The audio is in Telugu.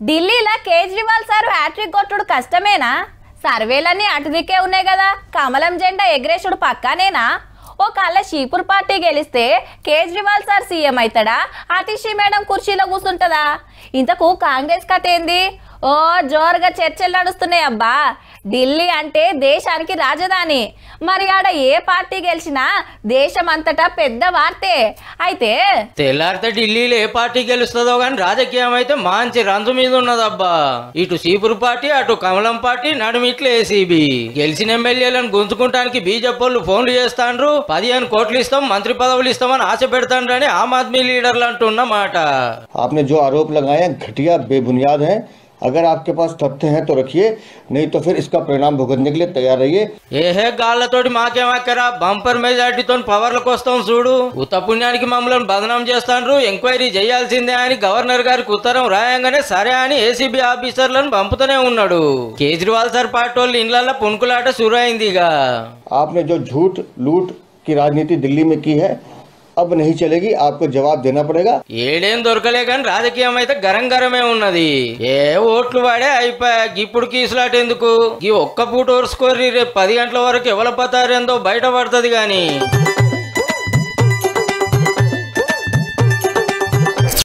ఢిల్లీలో కేజ్రీవాల్ సార్ హ్యాట్రిక్ కొట్టుడు కష్టమేనా? సర్వేలన్నీ అటు దిక్కే ఉన్నాయి కదా, కమలం జెండా ఎగరేసుడు పక్కానేనా? ఒకవేళ షీపూర్ పార్టీ గెలిస్తే కేజ్రీవాల్ సార్ సీఎం అవుతాడా, ఆతిషి మేడం కుర్చీలో కూర్చుంటదా? ఇంతకు కాంగ్రెస్ కథ ఏంది? ఓ జోరుగా చర్చలు నడుస్తున్నాయి అబ్బా. ఢిల్లీ అంటే దేశానికి రాజధాని, మరి ఆడ ఏ పార్టీ గెలిచినా దేశం అంతటా పెద్ద వార్తే. అయితే తెల్లారితే ఢిల్లీలో ఏ పార్టీ గెలుస్తుందో గాని రాజకీయం అయితే మంచి రంజు మీద ఉన్నదబ్బా. ఇటు సీపూర్ పార్టీ, అటు కమలం పార్టీ, నడుమిట్లు ఏసీబీ. గెలిచిన ఎమ్మెల్యేలను గుంజుకుంటానికి బీజేపీ ఫోన్లు చేస్తాండ్రు. 15 కోట్లు ఇస్తాం, మంత్రి పదవులు ఇస్తామని ఆశ పెడతాండ్రని ఆమ్ ఆద్మీ లీడర్లు అంటున్నమాట. आपने जो आरोप लगाए घटिया बेबुनियाद हैं। अगर आपके पास तथ्य हैं तो रखिए, नहीं तो फिर इसका परिणाम भुगतने के लिए तैयार रहिए। ఏహే గాళ్ళతోటి మాకేమాకరా, బంపర్ మెజార్టీతో పవర్లకు వస్తాం చూడు. ఉత్త పుణ్యానికి మమ్మల్ని బదనాం చేస్తాండ్రు, ఎంక్వైరీ చేయాల్సిందే అని గవర్నర్ గారికి ఉత్తరం రాయంగానే సరే అని ఏసీబీ ఆఫీసర్లను పంపుతూనే ఉన్నాడు. కేజ్రీవాల్ సార్ పార్టీ వాళ్ళు ఇండ్ల పుణుకులాట సురైందిగా. आपने जो झूठ लूट की राजनीति दिल्ली में की है अब नहीं चलेगी, आपको जवाब देना पड़ेगा। ఏడేం దొరకలే కానీ రాజకీయం అయితే గరంగరమే ఉన్నది. ఏ ఓట్లు వాడే అయిపోయా, ఇప్పుడు కీసులాట ఎందుకు? ఈ ఒక్క పూట ఓర్చుకోర్రి, రేపు 10 గంటల వరకు ఎవల పతారేందో బయట పడుతుంది గాని.